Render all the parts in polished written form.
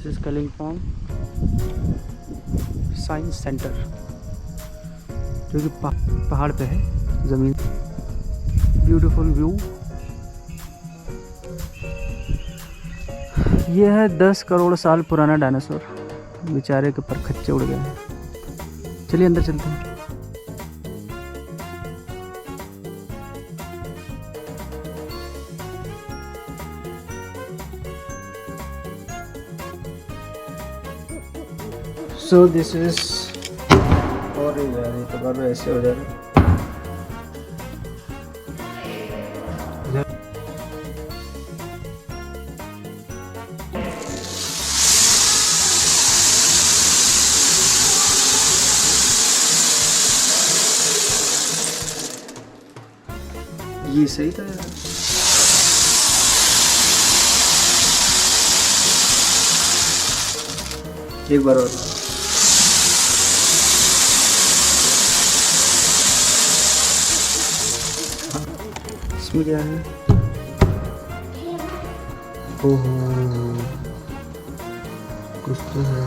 This is Kalimpong science centre, जो कि पहाड़ पे है ज़मीन। Beautiful view. ये है 10 करोड़ साल पुराना डायनासोर, बेचारे के पर खच्चे उड़ गए हैं। चलिए अंदर चलते हैं। सो दिस इज, और ये तो बार ऐसे हो जा रहा है। ये सही था यार। एक बार और। इसमें क्या है? ओहो, कुछ तो है।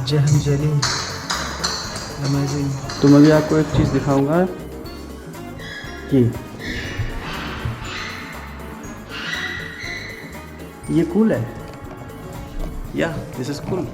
जहम जेली, अमेजिंग। तो मैं भी आपको एक चीज़ दिखाऊंगा कि ये कूल है। या दिस इज कूल।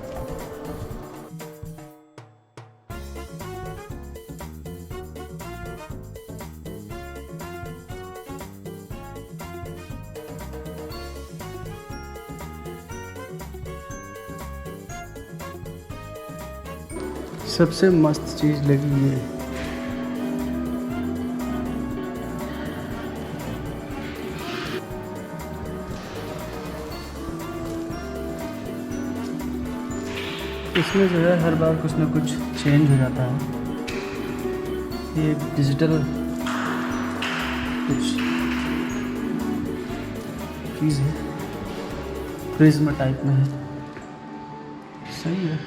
सबसे मस्त चीज़ लगी ये, इसमें जो है हर बार कुछ ना कुछ चेंज हो जाता है। ये डिजिटल कुछ चीज़ है, प्रिज्म टाइप में है, सही है।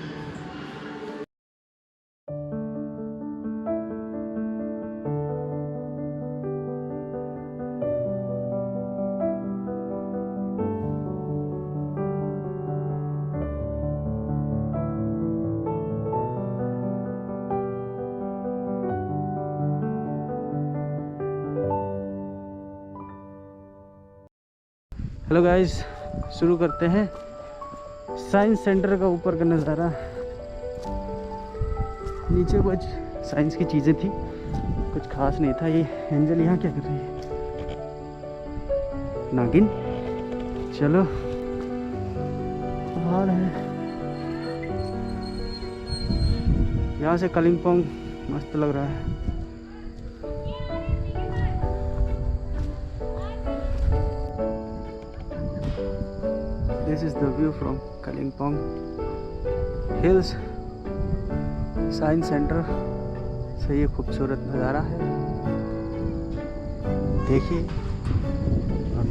हेलो गाइस, शुरू करते हैं साइंस सेंटर का ऊपर का नज़ारा। नीचे कुछ साइंस की चीज़ें थी, कुछ खास नहीं था। ये एंजल यहाँ क्या कर रही है? नागिन। चलो, पहाड़ है यहाँ से कलिम्पोंग मस्त लग रहा है। This is the view from Kalimpong Hills Science Center से। ये खूबसूरत नज़ारा है, देखिए और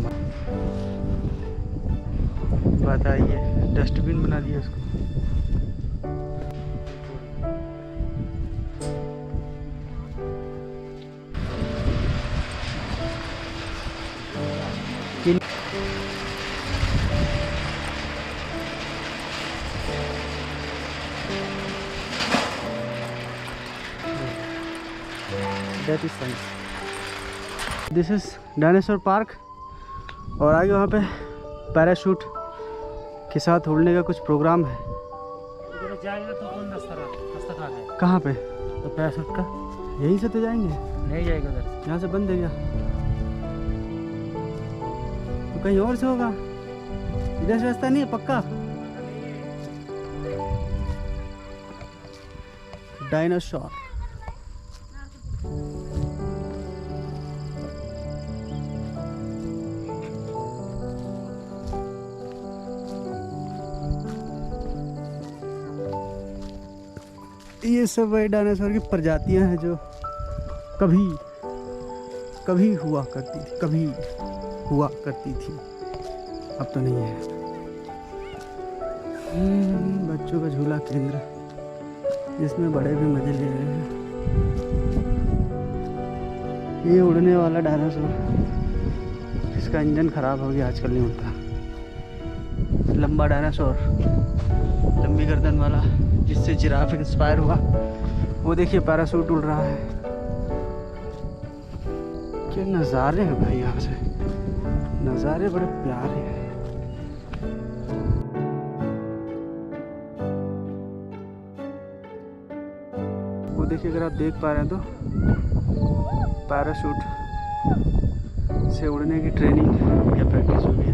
बताइए। डस्टबिन बना दिया उसको। That is science. This is dinosaur park. और आगे वहाँ पे पैराशूट के साथ उड़ने का कुछ प्रोग्राम है। तो कहाँ पे? तो पैराशूट का यहीं से तो जाएंगे? नहीं जाएगा उधर, यहाँ से बंद है क्या? तो कहीं और से होगा, इधर से रास्ता नहीं है पक्का। डायनासोर ये सब वही डायनासोर की प्रजातियां हैं जो कभी कभी हुआ करती थी, अब तो नहीं है। बच्चों का झूला केंद्र। इसमें बड़े भी मजे ले रहे हैं। ये उड़ने वाला डायनासोर, इसका इंजन खराब हो गया, आजकल नहीं उड़ता। लंबा डायनासोर, लंबी गर्दन वाला, जिससे जिराफ इंस्पायर हुआ। वो देखिए पैराशूट उड़ रहा है। क्या नज़ारे हैं भाई, यहाँ से नज़ारे बड़े प्यारे हैं। वो देखिए, अगर आप देख पा रहे हैं तो पैराशूट से उड़ने की ट्रेनिंग या प्रैक्टिस हो रही है,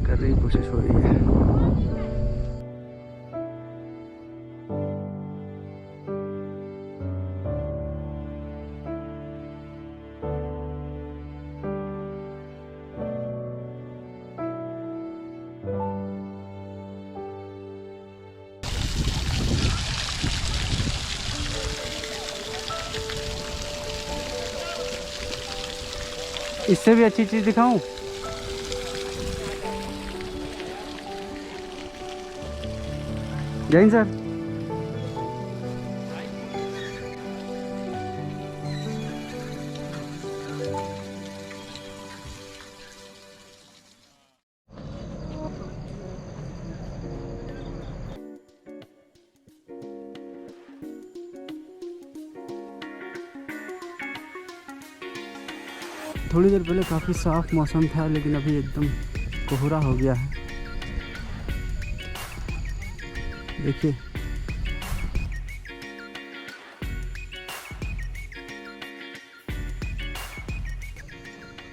कर रही कोशिश हो रही है। इससे भी अच्छी चीज़ दिखाऊं? जैन सर, थोड़ी देर पहले काफ़ी साफ मौसम था, लेकिन अभी एकदम कोहरा हो गया है। देखिए,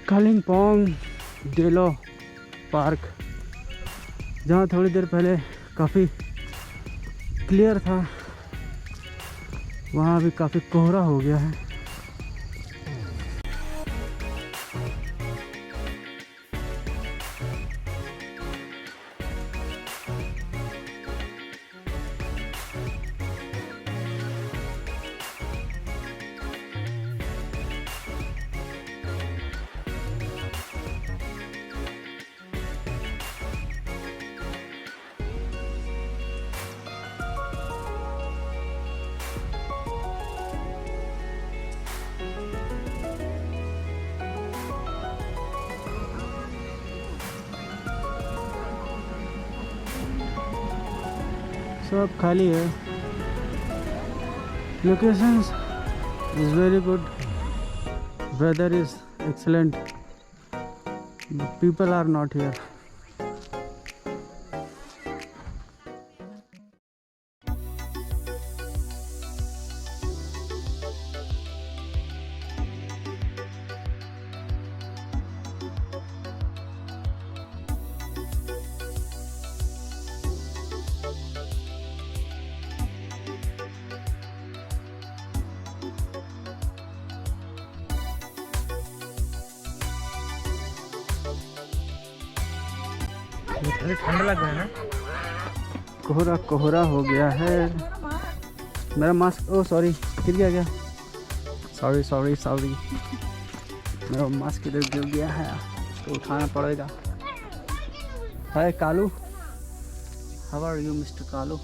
कालिम्पोंग डेलो पार्क, जहाँ थोड़ी देर पहले काफ़ी क्लियर था, वहाँ अभी काफ़ी कोहरा हो गया है। सब खाली है। Location is very good, weather is excellent, people are not here. ठंडा लग रहा है ना, कोहरा कोहरा हो गया है। मेरा मास्क, ओ सॉरी, गिर गया। सॉरी सॉरी सॉरी, मेरा मास्क इधर गिर गया है, तो उठाना पड़ेगा। Hi Kalu, how are you mister Kalu?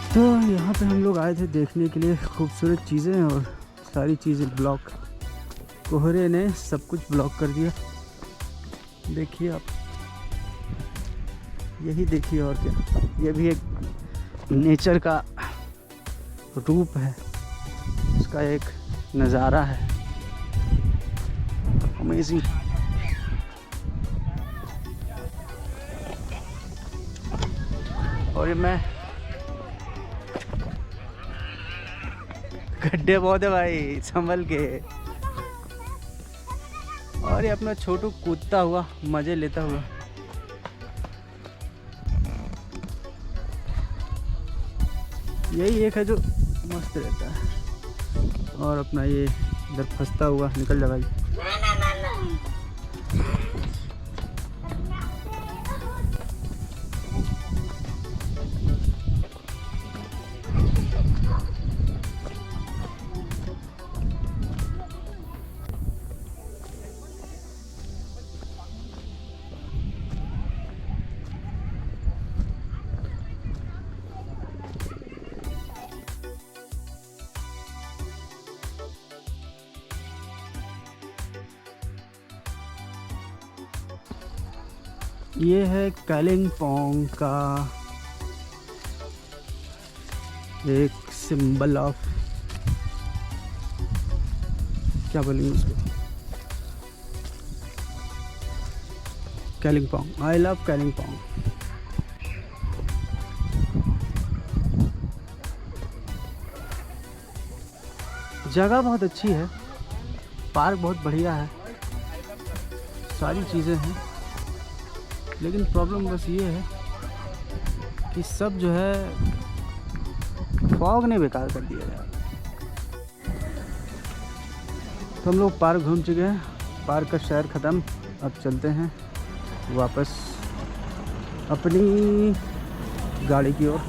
तो यहाँ पे हम लोग आए थे देखने के लिए खूबसूरत चीज़ें, और सारी चीज़ें ब्लॉक, कोहरे ने सब कुछ ब्लॉक कर दिया। देखिए आप, यही देखिए, और क्या, ये भी एक नेचर का रूप है, उसका एक नज़ारा है। अमेजिंग। और ये मैं, गड्ढे बहुत है भाई, संभल के। और ये अपना छोटू कूदता हुआ, मजे लेता हुआ। यही एक है जो मस्त रहता है, और अपना ये इधर फंसता हुआ निकल जा भाई। ये है कालिम्पोंग का एक सिंबल ऑफ, क्या बोलेंगे उसको, कालिम्पोंग। I love Kalimpong. जगह बहुत अच्छी है, पार्क बहुत बढ़िया है, सारी चीज़ें हैं, लेकिन प्रॉब्लम बस ये है कि सब जो है फॉग ने बेकार कर दिया यार। तो हम लोग पार्क घूम चुके हैं, पार्क का शहर ख़त्म। अब चलते हैं वापस अपनी गाड़ी की ओर।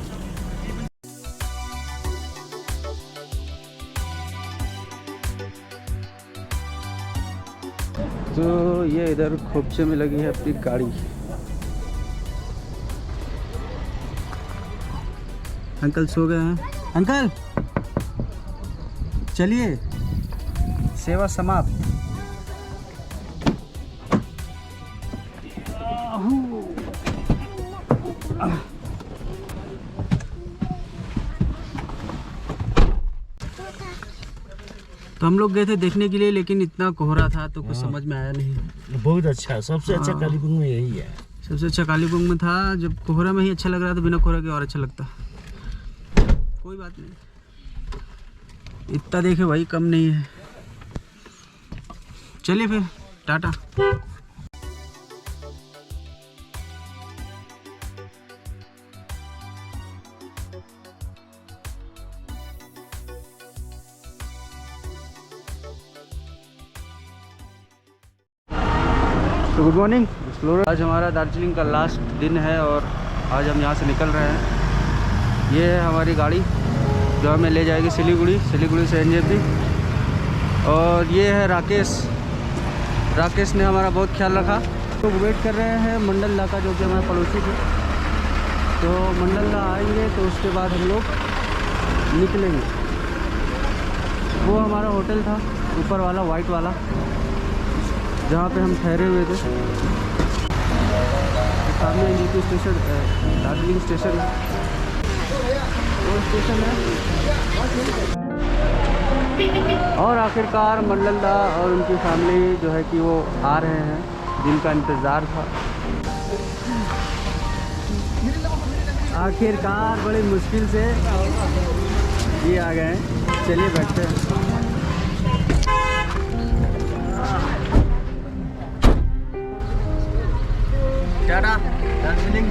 तो ये इधर खोपचे में लगी है अपनी गाड़ी। अंकल सो गए हैं। अंकल चलिए, सेवा समाप्त। तो हम लोग गए थे देखने के लिए, लेकिन इतना कोहरा था तो कुछ समझ में आया नहीं। बहुत अच्छा, सबसे अच्छा कालीपुंग में यही है। सबसे अच्छा कालीपुंग में था, जब कोहरा में ही अच्छा लग रहा था, बिना कोहरा के और अच्छा लगता। कोई बात नहीं, इतना देखे भाई कम नहीं है। चलिए फिर, टाटा। तो गुड मॉर्निंग एक्सप्लोरर। आज हमारा दार्जिलिंग का लास्ट दिन है और आज हम यहाँ से निकल रहे हैं। ये है हमारी गाड़ी जो हमें ले जाएगी सिलीगुड़ी, सिलीगुड़ी से एनजेपी। और ये है राकेश, राकेश ने हमारा बहुत ख्याल रखा। तो वेट कर रहे हैं मंडल दा का, जो कि हमारे पड़ोसी थे। तो मंडल दा आएंगे तो उसके बाद हम लोग निकलेंगे। वो हमारा होटल था ऊपर वाला, वाइट वाला, जहाँ पे हम ठहरे हुए थे। सामने एनजेपी स्टेशन, दार्जिलिंग स्टेशन है, वो स्टेशन है। और आखिरकार मंडल दा और उनकी फैमिली जो है कि वो आ रहे हैं, जिनका इंतज़ार था। आखिरकार बड़ी मुश्किल से ये आ गए हैं। चलिए बैठते हैं। टाटा दार्जिलिंग।